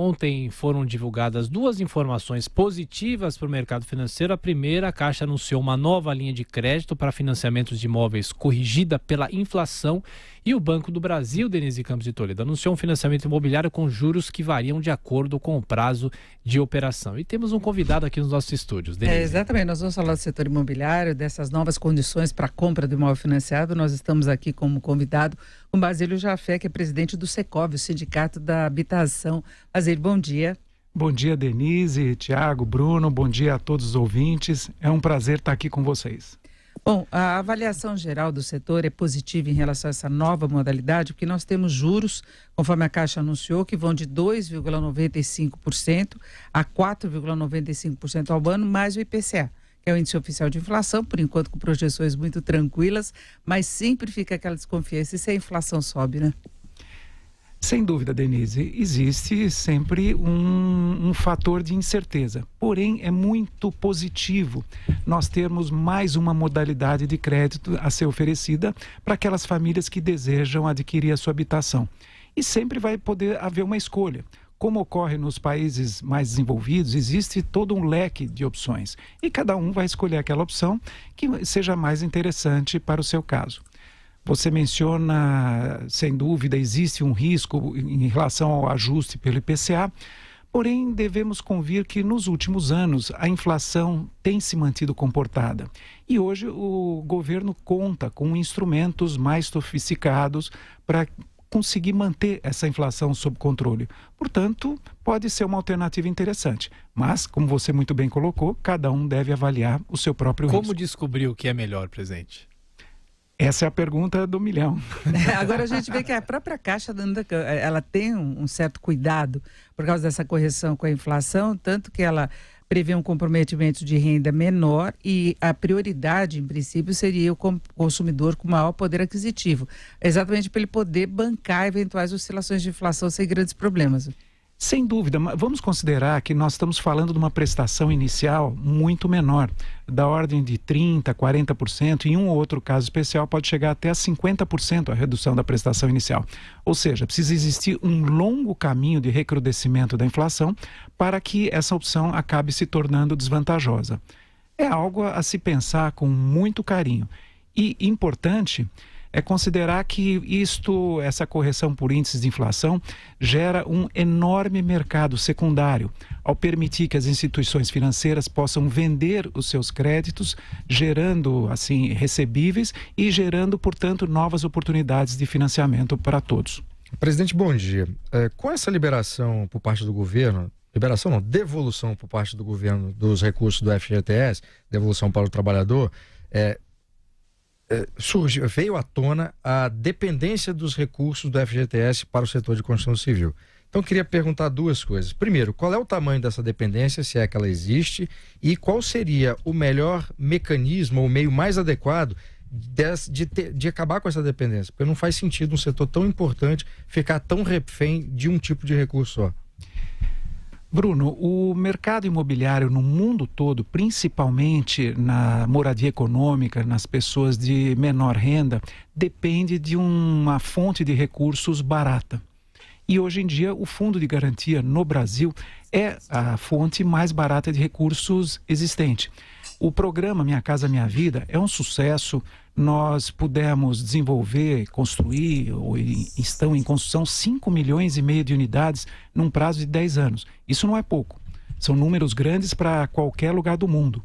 Ontem foram divulgadas duas informações positivas para o mercado financeiro. A primeira, a Caixa anunciou uma nova linha de crédito para financiamentos de imóveis corrigida pela inflação. E o Banco do Brasil, Denise Campos de Toledo, anunciou um financiamento imobiliário com juros que variam de acordo com o prazo de operação. E temos um convidado aqui nos nossos estúdios, Denise. Exatamente, nós vamos falar do setor imobiliário, dessas novas condições para a compra do imóvel financiado. Nós estamos aqui como convidado com Basílio Jafé, que é presidente do Secov, o Sindicato da Habitação. Basílio, bom dia. Bom dia, Denise, Tiago, Bruno, bom dia a todos os ouvintes. É um prazer estar aqui com vocês. Bom, a avaliação geral do setor é positiva em relação a essa nova modalidade, porque nós temos juros, conforme a Caixa anunciou, que vão de 2,95% a 4,95% ao ano, mais o IPCA, que é o Índice Oficial de Inflação, por enquanto com projeções muito tranquilas, mas sempre fica aquela desconfiança, e se a inflação sobe, né? Sem dúvida, Denise, existe sempre um fator de incerteza. Porém, é muito positivo nós termos mais uma modalidade de crédito a ser oferecida para aquelas famílias que desejam adquirir a sua habitação. E sempre vai poder haver uma escolha. Como ocorre nos países mais desenvolvidos, existe todo um leque de opções. E cada um vai escolher aquela opção que seja mais interessante para o seu caso. Você menciona, sem dúvida, existe um risco em relação ao ajuste pelo IPCA, porém devemos convir que nos últimos anos a inflação tem se mantido comportada. E hoje o governo conta com instrumentos mais sofisticados para conseguir manter essa inflação sob controle. Portanto, pode ser uma alternativa interessante. Mas, como você muito bem colocou, cada um deve avaliar o seu próprio risco. Como descobrir o que é melhor, presidente? Essa é a pergunta do milhão. Agora a gente vê que a própria Caixa ela tem um certo cuidado por causa dessa correção com a inflação, tanto que ela prevê um comprometimento de renda menor e a prioridade, em princípio, seria o consumidor com maior poder aquisitivo, exatamente para ele poder bancar eventuais oscilações de inflação sem grandes problemas. Sem dúvida, mas vamos considerar que nós estamos falando de uma prestação inicial muito menor, da ordem de 30%, 40%, em um ou outro caso especial pode chegar até a 50% a redução da prestação inicial. Ou seja, precisa existir um longo caminho de recrudescimento da inflação para que essa opção acabe se tornando desvantajosa. É algo a se pensar com muito carinho. E importante é considerar que essa correção por índices de inflação gera um enorme mercado secundário, ao permitir que as instituições financeiras possam vender os seus créditos, gerando, assim, recebíveis e gerando, portanto, novas oportunidades de financiamento para todos. Presidente, bom dia. Com essa liberação por parte do governo, devolução por parte do governo dos recursos do FGTS, devolução para o trabalhador, veio à tona a dependência dos recursos do FGTS para o setor de construção civil. Então, eu queria perguntar duas coisas. Primeiro, qual é o tamanho dessa dependência, se é que ela existe, e qual seria o melhor mecanismo, ou meio mais adequado de acabar com essa dependência? Porque não faz sentido um setor tão importante ficar tão refém de um tipo de recurso só. Bruno, o mercado imobiliário no mundo todo, principalmente na moradia econômica, nas pessoas de menor renda, depende de uma fonte de recursos barata. E hoje em dia o Fundo de Garantia no Brasil é a fonte mais barata de recursos existente. O programa Minha Casa Minha Vida é um sucesso. Nós pudemos desenvolver, construir, ou estão em construção 5,5 milhões de unidades num prazo de 10 anos. Isso não é pouco. São números grandes para qualquer lugar do mundo.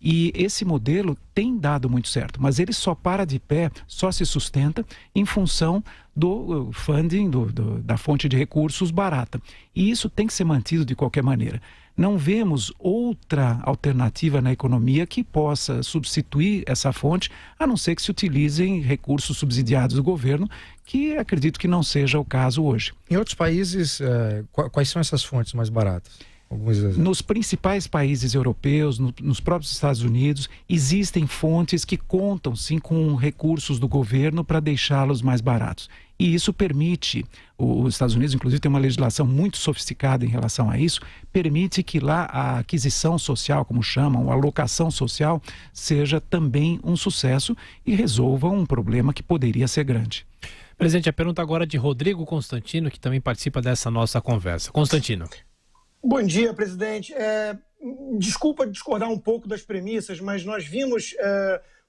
E esse modelo tem dado muito certo, mas ele só para de pé, só se sustenta em função do funding, da fonte de recursos barata. E isso tem que ser mantido de qualquer maneira. Não vemos outra alternativa na economia que possa substituir essa fonte, a não ser que se utilizem recursos subsidiados do governo, que acredito que não seja o caso hoje. Em outros países, quais são essas fontes mais baratas? Nos principais países europeus, nos próprios Estados Unidos, existem fontes que contam sim com recursos do governo para deixá-los mais baratos. E isso permite, os Estados Unidos inclusive tem uma legislação muito sofisticada em relação a isso, permite que lá a aquisição social, como chamam, a alocação social, seja também um sucesso e resolva um problema que poderia ser grande. Presidente, a pergunta agora é de Rodrigo Constantino, que também participa dessa nossa conversa. Constantino. Bom dia, presidente. Desculpa discordar um pouco das premissas, mas nós vimos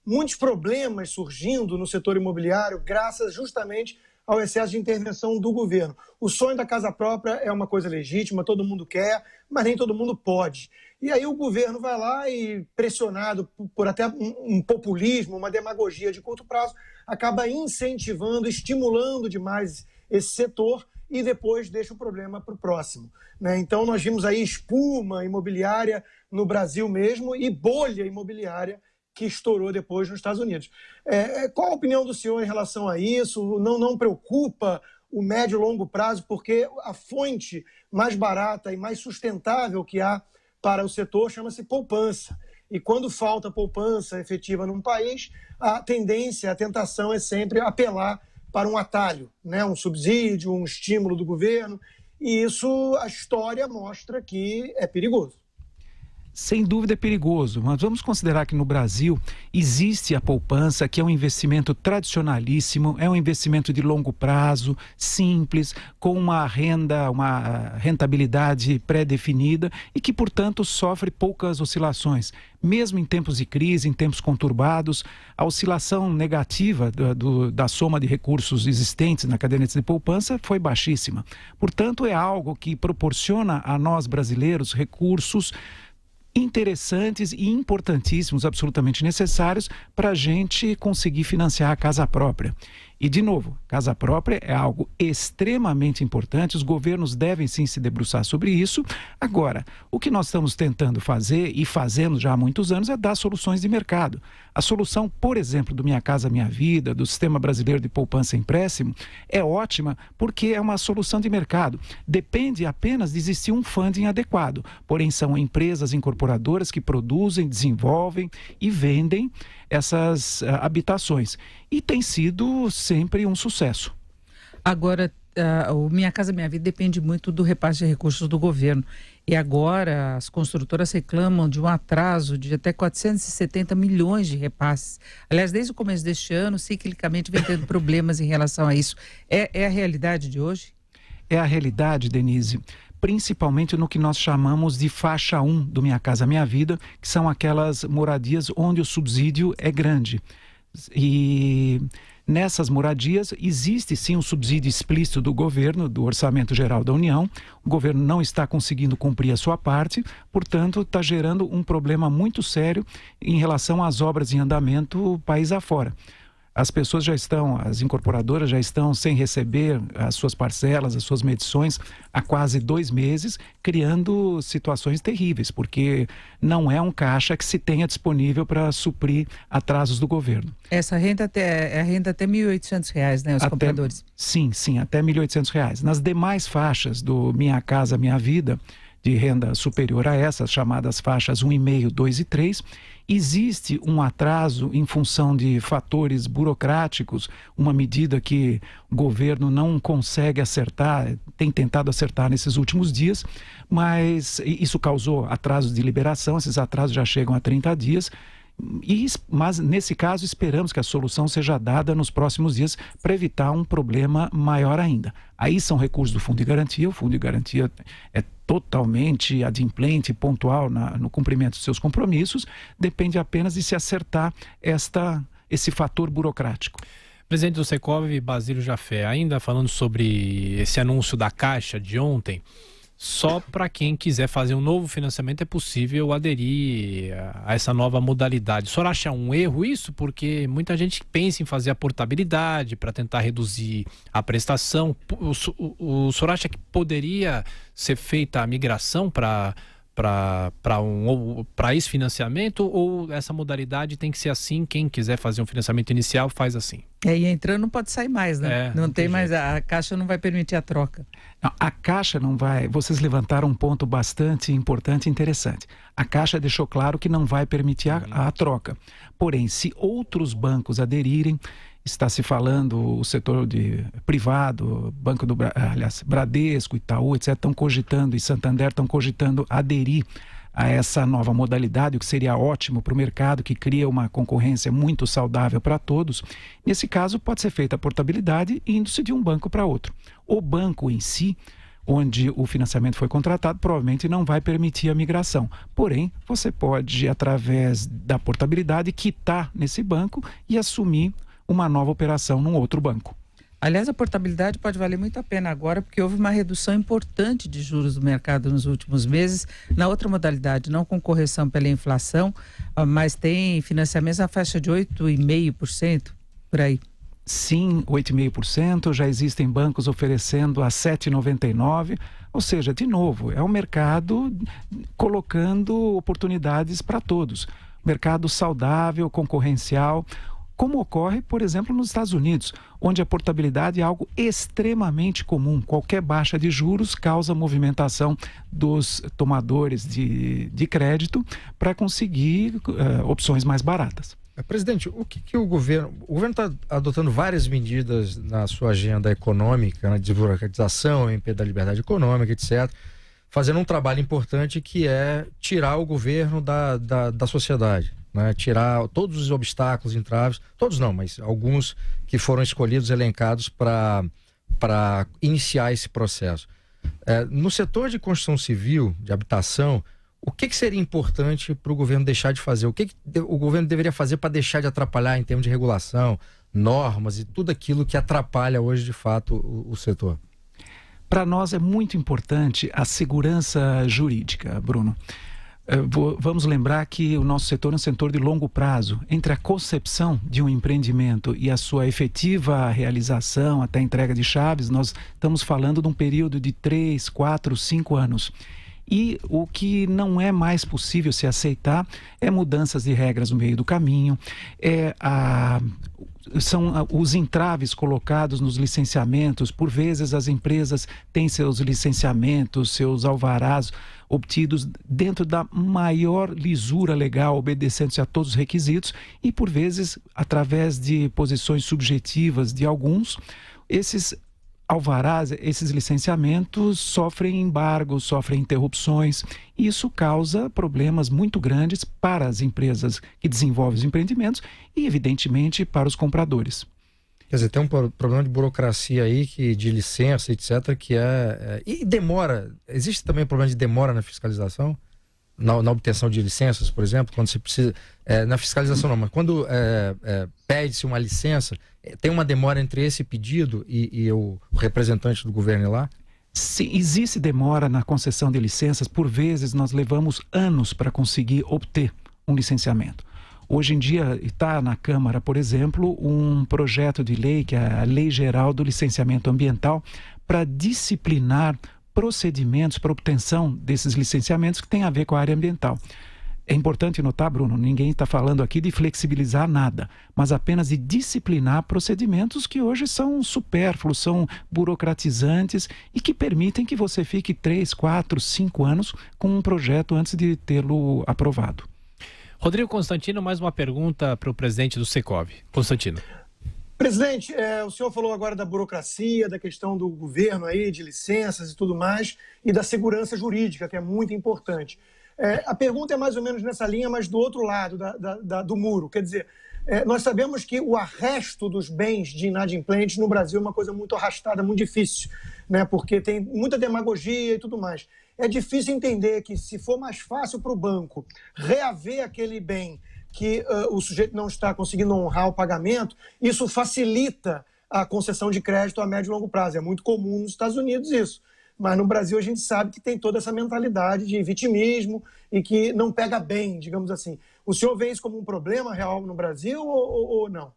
muitos problemas surgindo no setor imobiliário graças justamente ao excesso de intervenção do governo. O sonho da casa própria é uma coisa legítima, todo mundo quer, mas nem todo mundo pode. E aí o governo vai lá e, pressionado por até um populismo, uma demagogia de curto prazo, acaba incentivando, estimulando demais esse setor e depois deixa o problema para o próximo, né? Então nós vimos aí espuma imobiliária no Brasil mesmo e bolha imobiliária que estourou depois nos Estados Unidos. Qual a opinião do senhor em relação a isso? Não preocupa o médio e longo prazo, porque a fonte mais barata e mais sustentável que há para o setor chama-se poupança. E quando falta poupança efetiva num país, a tendência, a tentação é sempre apelar para um atalho, né? Um subsídio, um estímulo do governo. E isso, a história mostra que é perigoso. Sem dúvida é perigoso, mas vamos considerar que no Brasil existe a poupança, que é um investimento tradicionalíssimo, é um investimento de longo prazo, simples, com uma rentabilidade pré-definida e que, portanto, sofre poucas oscilações. Mesmo em tempos de crise, em tempos conturbados, a oscilação negativa da soma de recursos existentes na caderneta de poupança foi baixíssima. Portanto, é algo que proporciona a nós brasileiros recursos interessantes e importantíssimos, absolutamente necessários para a gente conseguir financiar a casa própria. E, de novo, casa própria é algo extremamente importante, os governos devem sim se debruçar sobre isso. Agora, o que nós estamos tentando fazer e fazendo já há muitos anos é dar soluções de mercado. A solução, por exemplo, do Minha Casa Minha Vida, do Sistema Brasileiro de Poupança e Empréstimo, é ótima porque é uma solução de mercado. Depende apenas de existir um funding adequado, porém são empresas incorporadoras que produzem, desenvolvem e vendem essas habitações. E tem sido sempre um sucesso. Agora, o Minha Casa Minha Vida depende muito do repasse de recursos do governo. E agora as construtoras reclamam de um atraso de até 470 milhões de repasses. Aliás, desde o começo deste ano, ciclicamente vem tendo problemas em relação a isso. É a realidade de hoje? É a realidade, Denise. Principalmente no que nós chamamos de faixa 1 do Minha Casa Minha Vida, que são aquelas moradias onde o subsídio é grande. E nessas moradias existe sim um subsídio explícito do governo, do Orçamento Geral da União. O governo não está conseguindo cumprir a sua parte, portanto está gerando um problema muito sério em relação às obras em andamento país afora. As pessoas já estão, as incorporadoras já estão sem receber as suas parcelas, as suas medições há quase 2 meses, criando situações terríveis, porque não é um caixa que se tenha disponível para suprir atrasos do governo. Essa renda é a renda até R$ 1.800, né, os compradores? Sim, até R$ 1.800. Nas demais faixas do Minha Casa Minha Vida, de renda superior a essas, chamadas faixas 1,5, 2 e 3, existe um atraso em função de fatores burocráticos, uma medida que o governo não consegue acertar, tem tentado acertar nesses últimos dias, mas isso causou atrasos de liberação, esses atrasos já chegam a 30 dias, mas nesse caso esperamos que a solução seja dada nos próximos dias para evitar um problema maior ainda. Aí são recursos do Fundo de Garantia, o Fundo de Garantia é totalmente adimplente, pontual no cumprimento dos seus compromissos, depende apenas de se acertar esse fator burocrático. Presidente do Secov, Basílio Jafé, ainda falando sobre esse anúncio da Caixa de ontem, só para quem quiser fazer um novo financiamento é possível aderir a essa nova modalidade. O senhor acha um erro isso? Porque muita gente pensa em fazer a portabilidade para tentar reduzir a prestação. O senhor acha que poderia ser feita a migração para esse financiamento, ou essa modalidade tem que ser assim, quem quiser fazer um financiamento inicial faz assim? E entrando não pode sair mais, né? Não tem mais, a Caixa não vai permitir a troca. Não, a Caixa não vai, vocês levantaram um ponto bastante importante e interessante. A Caixa deixou claro que não vai permitir a troca. Porém, se outros bancos aderirem, está se falando o setor privado, Bradesco, Itaú, etc., estão cogitando, e Santander estão cogitando aderir a essa nova modalidade, o que seria ótimo para o mercado, que cria uma concorrência muito saudável para todos. Nesse caso, pode ser feita a portabilidade indo-se de um banco para outro. O banco em si, onde o financiamento foi contratado, provavelmente não vai permitir a migração. Porém, você pode, através da portabilidade, quitar nesse banco e assumir uma nova operação num outro banco. Aliás, a portabilidade pode valer muito a pena agora, porque houve uma redução importante de juros do mercado nos últimos meses. Na outra modalidade, não com correção pela inflação, mas tem financiamentos na faixa de 8,5%, por aí. Sim, 8,5%, já existem bancos oferecendo a 7,99%, ou seja, de novo, é o mercado colocando oportunidades para todos. Mercado saudável, concorrencial, como ocorre, por exemplo, nos Estados Unidos, onde a portabilidade é algo extremamente comum. Qualquer baixa de juros causa movimentação dos tomadores de crédito para conseguir opções mais baratas. Presidente, o que o governo está adotando várias medidas na sua agenda econômica, na desburocratização, em da liberdade econômica, etc., fazendo um trabalho importante que é tirar o governo da sociedade, né? Tirar todos os obstáculos, entraves, todos não, mas alguns que foram escolhidos, elencados para iniciar esse processo. No setor de construção civil, de habitação, o que seria importante para o governo deixar de fazer? O que o governo deveria fazer para deixar de atrapalhar em termos de regulação, normas e tudo aquilo que atrapalha hoje, de fato, o setor? Para nós é muito importante a segurança jurídica, Bruno. Vamos lembrar que o nosso setor é um setor de longo prazo. Entre a concepção de um empreendimento e a sua efetiva realização, até a entrega de chaves, nós estamos falando de um período de 3, 4, 5 anos. E o que não é mais possível se aceitar é mudanças de regras no meio do caminho, são os entraves colocados nos licenciamentos. Por vezes as empresas têm seus licenciamentos, seus alvarás obtidos dentro da maior lisura legal, obedecendo-se a todos os requisitos, e por vezes, através de posições subjetivas de alguns, esses alvarás, esses licenciamentos sofrem embargos, sofrem interrupções. Isso causa problemas muito grandes para as empresas que desenvolvem os empreendimentos e, evidentemente, para os compradores. Quer dizer, tem um problema de burocracia aí, de licença, etc., que e demora. Existe também um problema de demora na fiscalização? Na obtenção de licenças, por exemplo, quando você precisa... na fiscalização não, mas quando pede-se uma licença, tem uma demora entre esse pedido e o representante do governo ir lá? Sim, existe demora na concessão de licenças. Por vezes nós levamos anos para conseguir obter um licenciamento. Hoje em dia está na Câmara, por exemplo, um projeto de lei, que é a Lei Geral do Licenciamento Ambiental, para disciplinar procedimentos para obtenção desses licenciamentos que tem a ver com a área ambiental. É importante notar, Bruno, ninguém está falando aqui de flexibilizar nada, mas apenas de disciplinar procedimentos que hoje são supérfluos, são burocratizantes e que permitem que você fique 3, 4, 5 anos com um projeto antes de tê-lo aprovado. Rodrigo Constantino, mais uma pergunta para o presidente do Secov. Constantino. Presidente, o senhor falou agora da burocracia, da questão do governo aí, de licenças e tudo mais, e da segurança jurídica, que é muito importante. A pergunta é mais ou menos nessa linha, mas do outro lado do muro. Quer dizer, nós sabemos que o arresto dos bens de inadimplentes no Brasil é uma coisa muito arrastada, muito difícil, né? Porque tem muita demagogia e tudo mais. É difícil entender que, se for mais fácil para o banco reaver aquele bem que o sujeito não está conseguindo honrar o pagamento, isso facilita a concessão de crédito a médio e longo prazo. É muito comum nos Estados Unidos isso. Mas no Brasil a gente sabe que tem toda essa mentalidade de vitimismo e que não pega bem, digamos assim. O senhor vê isso como um problema real no Brasil ou não?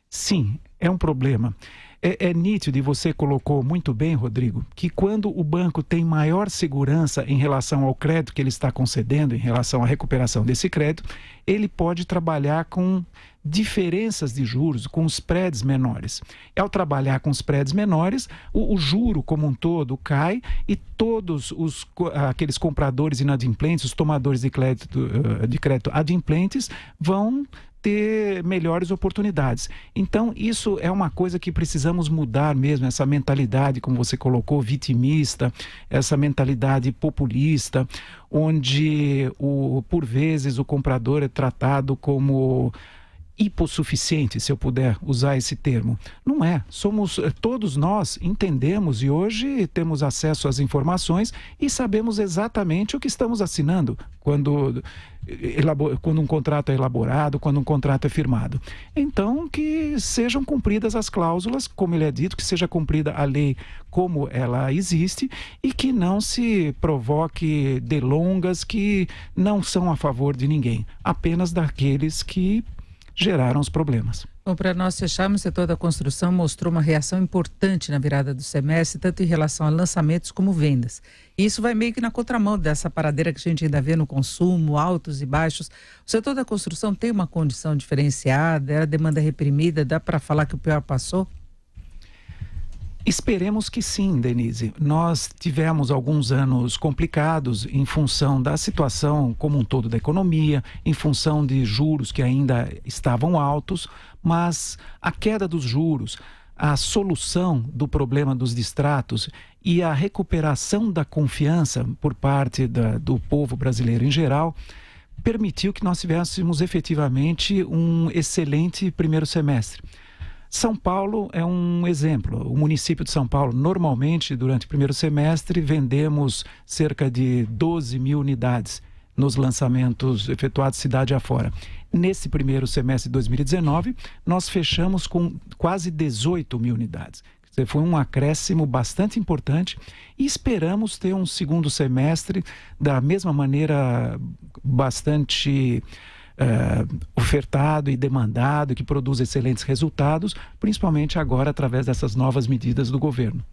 Sim, é um problema. É nítido, e você colocou muito bem, Rodrigo, que quando o banco tem maior segurança em relação ao crédito que ele está concedendo, em relação à recuperação desse crédito, ele pode trabalhar com diferenças de juros, com os spreads menores. Ao trabalhar com os spreads menores, o juro como um todo cai e todos aqueles compradores inadimplentes, os tomadores de crédito adimplentes, vão ter melhores oportunidades. Então, isso isso é uma coisa que precisamos mudar mesmo, essa mentalidade, como você colocou, vitimista, essa mentalidade populista, onde por vezes o comprador é tratado como hipossuficiente, se eu puder usar esse termo. Não é. Todos nós entendemos e hoje temos acesso às informações e sabemos exatamente o que estamos assinando quando um contrato é elaborado, quando um contrato é firmado. Então, que sejam cumpridas as cláusulas, como ele é dito, que seja cumprida a lei como ela existe e que não se provoque delongas que não são a favor de ninguém, apenas daqueles que geraram os problemas. Bom, para nós fecharmos, o setor da construção mostrou uma reação importante na virada do semestre, tanto em relação a lançamentos como vendas. E isso vai meio que na contramão dessa paradeira que a gente ainda vê no consumo, altos e baixos. O setor da construção tem uma condição diferenciada, era demanda reprimida, dá para falar que o pior passou? Esperemos que sim, Denise. Nós tivemos alguns anos complicados em função da situação como um todo da economia, em função de juros que ainda estavam altos, mas a queda dos juros, a solução do problema dos distratos e a recuperação da confiança por parte do povo brasileiro em geral permitiu que nós tivéssemos efetivamente um excelente primeiro semestre. São Paulo é um exemplo. O município de São Paulo, normalmente, durante o primeiro semestre, vendemos cerca de 12 mil unidades nos lançamentos efetuados cidade afora. Nesse primeiro semestre de 2019, nós fechamos com quase 18 mil unidades. Foi um acréscimo bastante importante e esperamos ter um segundo semestre da mesma maneira bastante ofertado e demandado, que produz excelentes resultados, principalmente agora através dessas novas medidas do governo.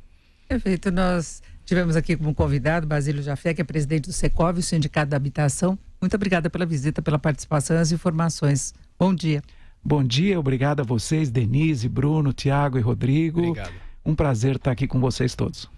Perfeito. Nós tivemos aqui como convidado Basílio Jafé, que é presidente do Secov, o Sindicato da Habitação. Muito obrigada pela visita, pela participação e as informações. Bom dia. Bom dia, obrigado a vocês, Denise, Bruno, Tiago e Rodrigo. Obrigado. Um prazer estar aqui com vocês todos.